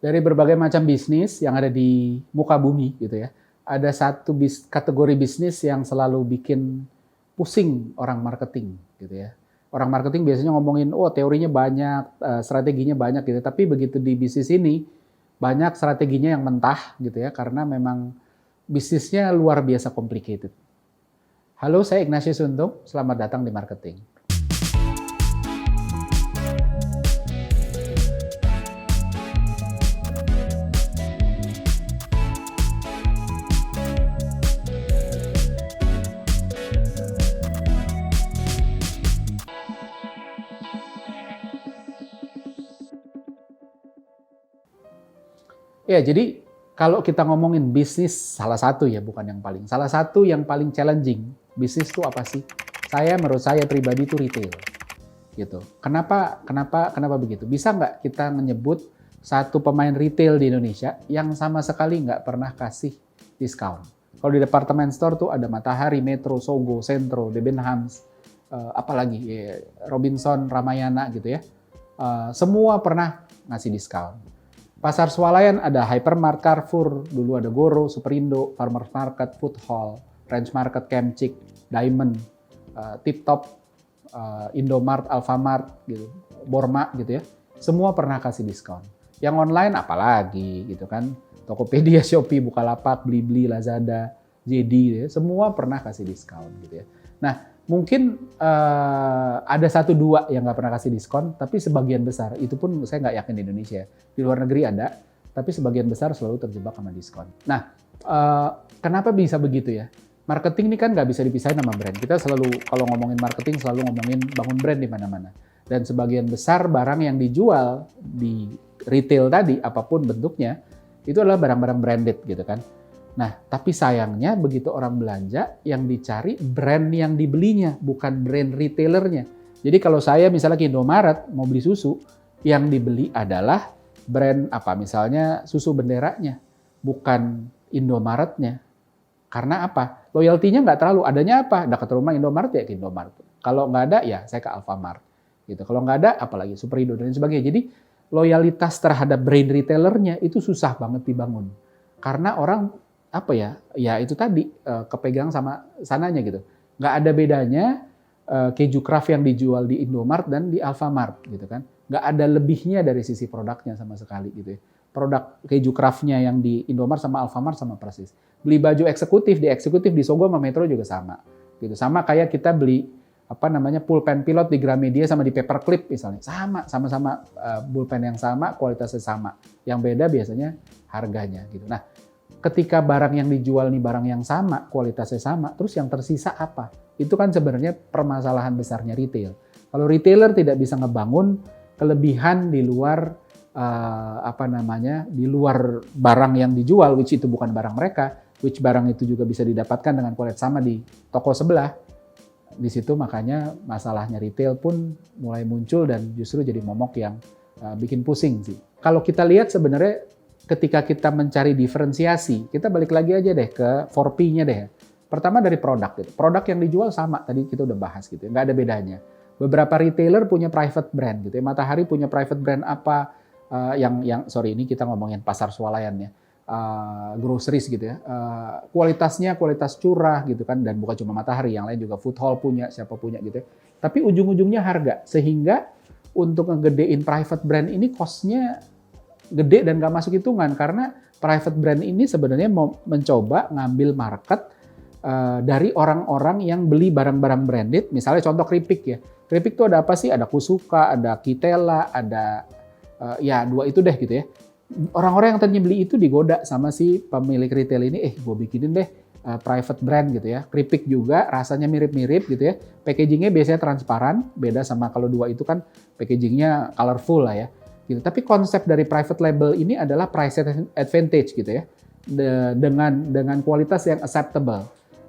Dari berbagai macam bisnis yang ada di muka bumi gitu ya, ada satu kategori bisnis yang selalu bikin pusing orang marketing gitu ya. Orang marketing biasanya ngomongin, oh teorinya banyak, strateginya banyak gitu. Tapi begitu di bisnis ini, banyak strateginya yang mentah gitu ya, karena memang bisnisnya luar biasa complicated. Halo, saya Ignatius Untung, selamat datang di Marketing. Ya, jadi kalau kita ngomongin bisnis, salah satu ya, bukan yang paling. Salah satu yang paling challenging, bisnis itu apa sih? Menurut saya pribadi itu retail. Gitu. Kenapa begitu? Bisa nggak kita menyebut satu pemain retail di Indonesia yang sama sekali nggak pernah kasih diskon? Kalau di departemen store tuh ada Matahari, Metro, Sogo, Sentro, Debenhams, apalagi ya, Robinson, Ramayana gitu ya. Semua pernah ngasih diskon. Pasar swalayan ada Hypermart, Carrefour, dulu ada Goro, Superindo, Farmers Market, Food Hall, Ranch Market, Kemcik, Diamond, Tip Top, Indomart, Alfamart, gitu, Borma gitu ya. Semua pernah kasih diskon. Yang online apalagi gitu kan. Tokopedia, Shopee, Bukalapak, Blibli, Lazada, JD gitu ya. Semua pernah kasih diskon gitu ya. Nah, mungkin ada 1-2 yang nggak pernah kasih diskon, tapi sebagian besar, itu pun saya nggak yakin di Indonesia. Di luar negeri ada, tapi sebagian besar selalu terjebak sama diskon. Nah, kenapa bisa begitu ya? Marketing ini kan nggak bisa dipisahin sama brand. Kita selalu, kalau ngomongin marketing, selalu ngomongin bangun brand di mana-mana. Dan sebagian besar barang yang dijual di retail tadi, apapun bentuknya, itu adalah barang-barang branded gitu kan. Nah, tapi sayangnya begitu orang belanja, yang dicari brand yang dibelinya, bukan brand retailernya. Jadi kalau saya misalnya ke Indomaret mau beli susu, yang dibeli adalah brand apa? Misalnya susu benderanya, bukan Indomaretnya. Karena apa? Loyalty-nya nggak terlalu. Adanya apa? Dekat rumah Indomaret ya ke Indomaret. Kalau nggak ada ya saya ke Alfamart. Gitu. Kalau nggak ada apalagi Superindo dan sebagainya. Jadi loyalitas terhadap brand retailernya itu susah banget dibangun. Karena orang apa ya itu tadi kepegang sama sananya gitu. Nggak ada bedanya keju Kraft yang dijual di Indomart dan di Alfamart gitu kan. Nggak ada lebihnya dari sisi produknya sama sekali gitu ya. Produk keju Kraft-nya yang di Indomart sama Alfamart sama persis. Beli baju eksekutif di Sogo sama Metro juga sama. Gitu. Sama kayak kita beli pulpen pilot di Gramedia sama di Paperclip misalnya. Sama-sama pulpen yang sama, kualitasnya sama. Yang beda biasanya harganya gitu. Nah, ketika barang yang dijual nih barang yang sama, kualitasnya sama, terus yang tersisa apa? Itu kan sebenarnya permasalahan besarnya retail. Kalau retailer tidak bisa ngebangun kelebihan di luar di luar barang yang dijual, which itu bukan barang mereka, which barang itu juga bisa didapatkan dengan kualitas sama di toko sebelah. Di situ makanya masalahnya retail pun mulai muncul dan justru jadi momok yang bikin pusing sih. Kalau kita lihat sebenarnya ketika kita mencari diferensiasi, kita balik lagi aja deh ke 4P-nya deh. Pertama dari produk gitu. Produk yang dijual sama, tadi kita udah bahas gitu, nggak ada bedanya. Beberapa retailer punya private brand gitu ya. Matahari punya private brand apa, ini kita ngomongin pasar swalayan ya. Groceries gitu ya. Kualitasnya kualitas curah gitu kan, dan bukan cuma Matahari, yang lain juga Food Hall punya, siapa punya gitu ya. Tapi ujung-ujungnya harga, sehingga untuk ngegedein private brand ini cost-nya gede dan gak masuk hitungan, karena private brand ini sebenarnya mau mencoba ngambil market dari orang-orang yang beli barang-barang branded. Misalnya contoh keripik ya. Keripik itu ada apa sih? Ada Kusuka, ada Kitela, ada dua itu deh gitu ya. Orang-orang yang tadinya beli itu digoda sama si pemilik retail ini, gue bikinin deh private brand gitu ya. Keripik juga rasanya mirip-mirip gitu ya. Packagingnya biasanya transparan, beda sama kalau dua itu kan packagingnya colorful lah ya. Gitu. Tapi konsep dari private label ini adalah price advantage gitu ya, dengan kualitas yang acceptable.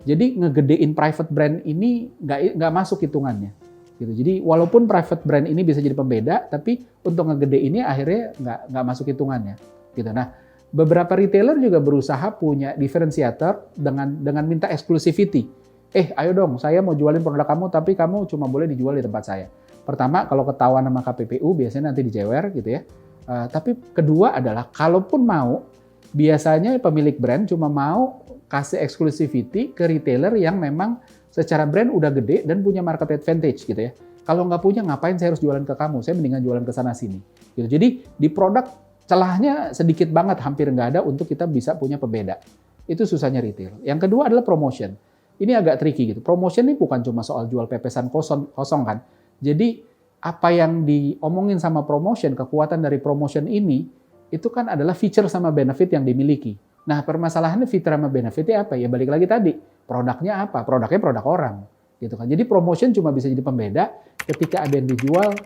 Jadi ngegedein private brand ini nggak masuk hitungannya. Gitu. Jadi walaupun private brand ini bisa jadi pembeda, tapi untuk ngegedeinnya akhirnya nggak masuk hitungannya. Gitu. Nah, beberapa retailer juga berusaha punya differentiator dengan minta exclusivity. Ayo dong, saya mau jualin produk kamu, tapi kamu cuma boleh dijual di tempat saya. Pertama, kalau ketahuan sama KPPU, biasanya nanti dijewer gitu ya. Tapi kedua adalah kalaupun mau, biasanya pemilik brand cuma mau kasih exclusivity ke retailer yang memang secara brand udah gede dan punya market advantage gitu ya. Kalau nggak punya, ngapain saya harus jualan ke kamu? Saya mendingan jualan ke sana sini. Gitu. Jadi di produk celahnya sedikit banget, hampir nggak ada untuk kita bisa punya pembeda. Itu susahnya retail. Yang kedua adalah promotion. Ini agak tricky gitu. Promotion ini bukan cuma soal jual pepesan kosong kan. Jadi apa yang diomongin sama promotion, kekuatan dari promotion ini, itu kan adalah feature sama benefit yang dimiliki. Nah permasalahannya feature sama benefitnya apa? Ya balik lagi tadi, produknya apa? Produknya produk orang. Gitu kan. Jadi promotion cuma bisa jadi pembeda ketika ada yang dijual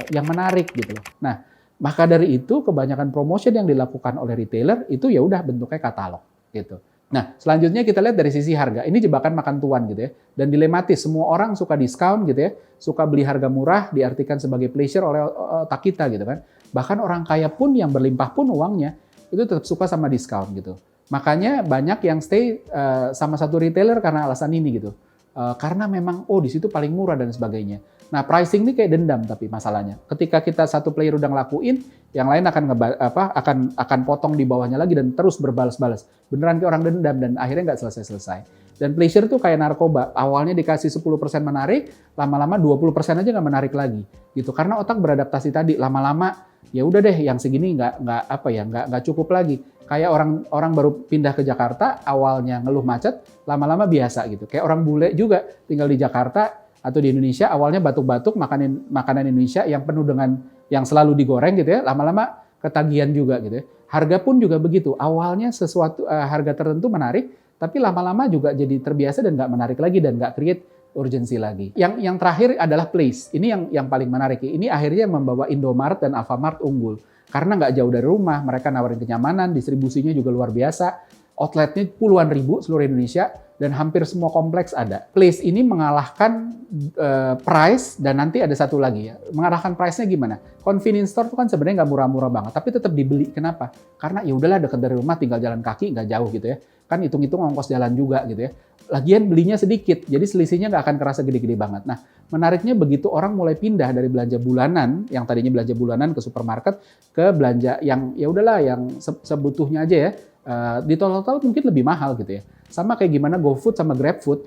yang menarik gitu loh. Nah maka dari itu kebanyakan promotion yang dilakukan oleh retailer itu ya udah bentuknya katalog gitu. Nah, selanjutnya kita lihat dari sisi harga. Ini jebakan makan tuan gitu ya. Dan dilematis, semua orang suka diskon gitu ya. Suka beli harga murah diartikan sebagai pleasure oleh otak kita gitu kan. Bahkan orang kaya pun yang berlimpah pun uangnya itu tetap suka sama diskon gitu. Makanya banyak yang stay sama satu retailer karena alasan ini gitu. Karena memang di situ paling murah dan sebagainya. Nah, pricing ini kayak dendam tapi masalahnya. Ketika kita satu player udah ngelakuin, yang lain akan potong di bawahnya lagi dan terus berbalas-balas. Beneran kayak orang dendam dan akhirnya nggak selesai-selesai. Dan pleasure tuh kayak narkoba. Awalnya dikasih 10% menarik, lama-lama 20% aja nggak menarik lagi. Gitu. Karena otak beradaptasi tadi, lama-lama ya udah deh yang segini nggak cukup lagi. Kayak orang baru pindah ke Jakarta, awalnya ngeluh macet, lama-lama biasa gitu. Kayak orang bule juga tinggal di Jakarta atau di Indonesia, awalnya batuk-batuk makanan Indonesia yang penuh dengan yang selalu digoreng gitu ya, lama-lama ketagihan juga gitu ya. Harga pun juga begitu. Awalnya sesuatu harga tertentu menarik, tapi lama-lama juga jadi terbiasa dan nggak menarik lagi dan nggak create urgensi lagi. Yang terakhir adalah place. Ini yang paling menarik. Ini akhirnya membawa Indomaret dan Alfamart unggul. Karena nggak jauh dari rumah, mereka nawarin kenyamanan, distribusinya juga luar biasa. Outletnya puluhan ribu seluruh Indonesia dan hampir semua kompleks ada. Place ini mengalahkan price dan nanti ada satu lagi ya. Mengalahkan price-nya gimana? Convenience store itu kan sebenarnya nggak murah-murah banget, tapi tetap dibeli. Kenapa? Karena ya udahlah dekat dari rumah, tinggal jalan kaki, nggak jauh gitu ya. Kan hitung-hitung ongkos jalan juga gitu ya. Lagian belinya sedikit, jadi selisihnya nggak akan kerasa gede-gede banget. Nah, menariknya begitu orang mulai pindah dari belanja bulanan, yang tadinya belanja bulanan ke supermarket, ke belanja yang ya udahlah yang sebutuhnya aja ya. Di total mungkin lebih mahal gitu ya. Sama kayak gimana GoFood sama GrabFood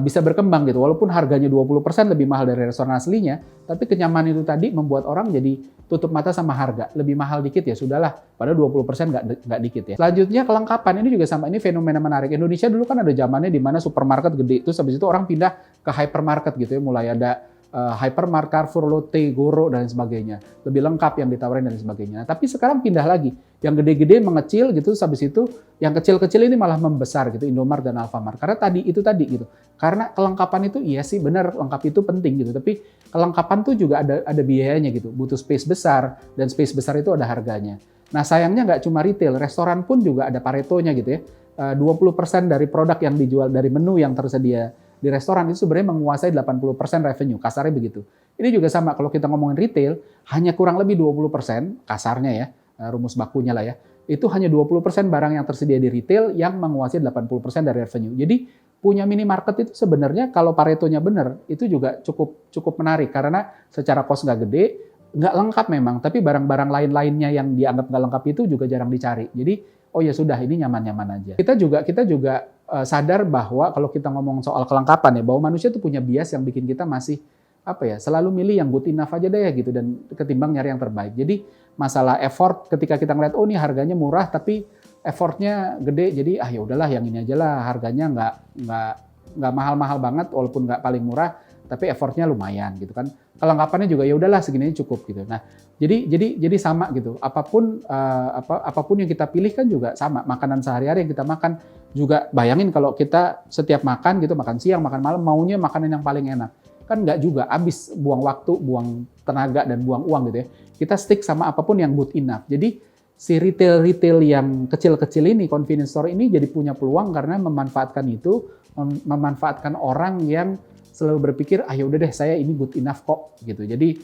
bisa berkembang gitu. Walaupun harganya 20% lebih mahal dari restoran aslinya, tapi kenyamanan itu tadi membuat orang jadi tutup mata sama harga. Lebih mahal dikit ya sudahlah, padahal 20% nggak dikit ya. Selanjutnya kelengkapan, ini juga sama, ini fenomena menarik. Indonesia dulu kan ada zamannya di mana supermarket gede, terus habis itu orang pindah ke hypermarket gitu ya, mulai ada Hypermart, Carrefour, Lotte, Goro, dan sebagainya. Lebih lengkap yang ditawarin dan sebagainya. Nah, tapi sekarang pindah lagi. Yang gede-gede mengecil gitu, habis itu yang kecil-kecil ini malah membesar gitu, Indomaret dan Alfamart. Karena tadi gitu. Karena kelengkapan itu, iya sih benar, lengkap itu penting gitu. Tapi kelengkapan tuh juga ada biayanya gitu. Butuh space besar, dan space besar itu ada harganya. Nah, sayangnya nggak cuma retail, restoran pun juga ada paretonya gitu ya. 20% dari produk yang dijual dari menu yang tersedia di restoran itu sebenarnya menguasai 80% revenue, kasarnya begitu. Ini juga sama, kalau kita ngomongin retail, hanya kurang lebih 20%, kasarnya ya, rumus bakunya lah ya, itu hanya 20% barang yang tersedia di retail yang menguasai 80% dari revenue. Jadi punya minimarket itu sebenarnya kalau paretonya benar, itu juga cukup menarik, karena secara cost nggak gede, nggak lengkap memang, tapi barang-barang lain-lainnya yang dianggap nggak lengkap itu juga jarang dicari. Jadi, oh ya sudah, ini nyaman-nyaman aja. Kita juga sadar bahwa kalau kita ngomong soal kelengkapan ya, bahwa manusia itu punya bias yang bikin kita masih selalu milih yang good enough aja deh gitu, dan ketimbang nyari yang terbaik. Jadi masalah effort ketika kita ngeliat ini harganya murah tapi effortnya gede, jadi ya udahlah yang ini aja lah, harganya nggak mahal-mahal banget walaupun nggak paling murah, tapi effortnya lumayan gitu kan. Kelengkapannya juga ya udahlah segini cukup gitu. Nah, jadi sama gitu. Apapun yang kita pilih kan juga sama. Makanan sehari-hari yang kita makan juga, bayangin kalau kita setiap makan gitu, makan siang, makan malam, maunya makanan yang paling enak. Kan nggak juga, habis buang waktu, buang tenaga, dan buang uang gitu ya. Kita stick sama apapun yang good enough. Jadi si retail yang kecil-kecil ini, convenience store ini jadi punya peluang karena memanfaatkan itu, memanfaatkan orang yang selalu berpikir, ya udah deh saya ini good enough kok gitu. Jadi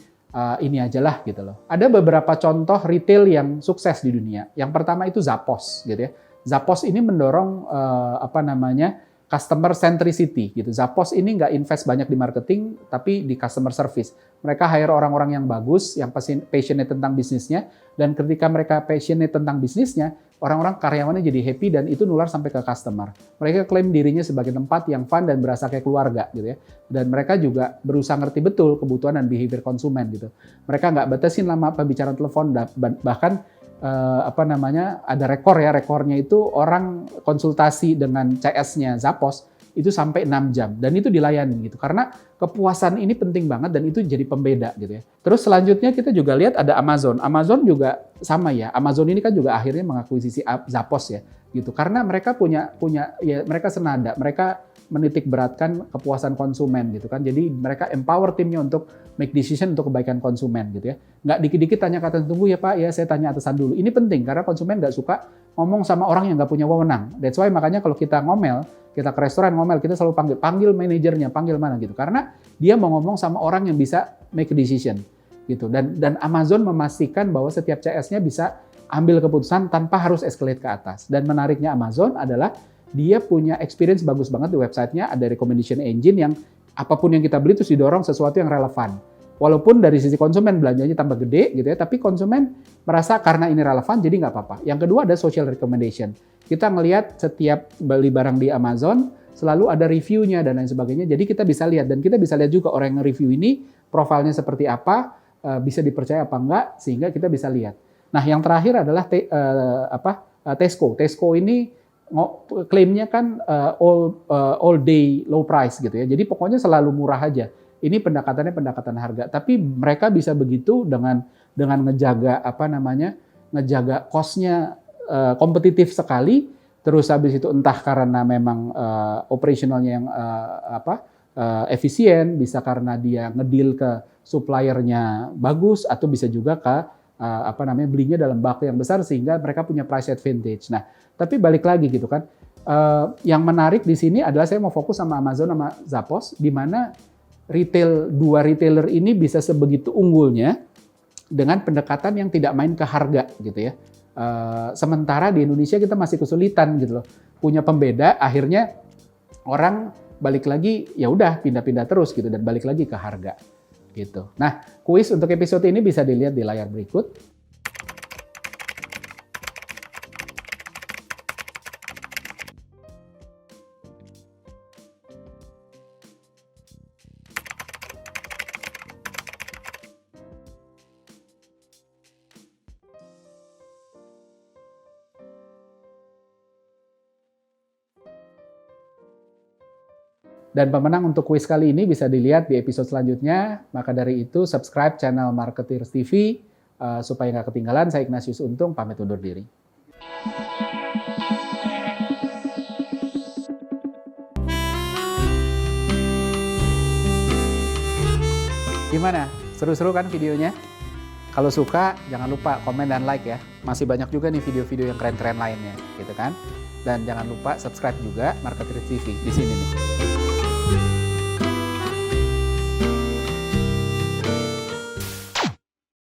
ini aja lah gitu loh. Ada beberapa contoh retail yang sukses di dunia. Yang pertama itu Zappos gitu ya. Zappos ini mendorong customer centricity gitu. Zappos ini nggak invest banyak di marketing, tapi di customer service. Mereka hire orang-orang yang bagus, yang passionate tentang bisnisnya, dan ketika mereka passionate tentang bisnisnya, orang-orang karyawannya jadi happy dan itu nular sampai ke customer. Mereka klaim dirinya sebagai tempat yang fun dan berasa kayak keluarga gitu ya. Dan mereka juga berusaha ngerti betul kebutuhan dan behavior konsumen gitu. Mereka nggak batasin lama pembicaraan telepon, bahkan ada rekornya itu orang konsultasi dengan CS-nya Zappos itu sampai 6 jam dan itu dilayani gitu karena kepuasan ini penting banget dan itu jadi pembeda gitu ya. Terus selanjutnya kita juga lihat ada Amazon. Amazon juga sama ya. Amazon ini kan juga akhirnya mengakuisisi Zappos ya gitu karena mereka punya ya mereka senada, mereka menitik beratkan kepuasan konsumen gitu kan. Jadi mereka empower timnya untuk make decision untuk kebaikan konsumen gitu ya. Nggak dikit-dikit tanya ke atasan, tunggu ya Pak, ya saya tanya atasan dulu. Ini penting karena konsumen nggak suka ngomong sama orang yang nggak punya wewenang. That's why makanya kalau kita ngomel, kita ke restoran ngomel, kita selalu panggil manajernya, panggil mana gitu. Karena dia mau ngomong sama orang yang bisa make a decision gitu. Dan Amazon memastikan bahwa setiap CS-nya bisa ambil keputusan tanpa harus escalate ke atas. Dan menariknya Amazon adalah dia punya experience bagus banget di websitenya, ada recommendation engine yang apapun yang kita beli terus didorong sesuatu yang relevan. Walaupun dari sisi konsumen belanjanya tambah gede gitu ya, tapi konsumen merasa karena ini relevan jadi nggak apa-apa. Yang kedua ada social recommendation. Kita ngelihat setiap beli barang di Amazon selalu ada reviewnya dan lain sebagainya. Jadi kita bisa lihat dan kita bisa lihat juga orang yang review ini profilnya seperti apa, bisa dipercaya apa enggak sehingga kita bisa lihat. Nah yang terakhir adalah Tesco. Tesco ini klaimnya kan all day low price gitu ya. Jadi pokoknya selalu murah aja. Ini pendekatannya pendekatan harga. Tapi mereka bisa begitu dengan ngejaga ngejaga cost-nya kompetitif sekali. Terus habis itu entah karena memang operationalnya yang efisien, bisa karena dia ngedeal ke suppliernya bagus atau bisa juga ke belinya dalam bulk yang besar sehingga mereka punya price advantage. Nah, tapi balik lagi gitu kan, yang menarik di sini adalah saya mau fokus sama Amazon sama Zappos, di mana dua retailer ini bisa sebegitu unggulnya dengan pendekatan yang tidak main ke harga gitu ya. Sementara di Indonesia kita masih kesulitan gitu loh, punya pembeda, akhirnya orang balik lagi ya udah pindah-pindah terus gitu dan balik lagi ke harga gitu. Nah, kuis untuk episode ini bisa dilihat di layar berikut. Dan pemenang untuk kuis kali ini bisa dilihat di episode selanjutnya. Maka dari itu, subscribe channel Marketers TV supaya nggak ketinggalan. Saya Ignatius Untung, pamit undur diri. Gimana? Seru-seru kan videonya? Kalau suka, jangan lupa komen dan like ya. Masih banyak juga nih video-video yang keren-keren lainnya, gitu kan? Dan jangan lupa subscribe juga Marketers TV di sini nih.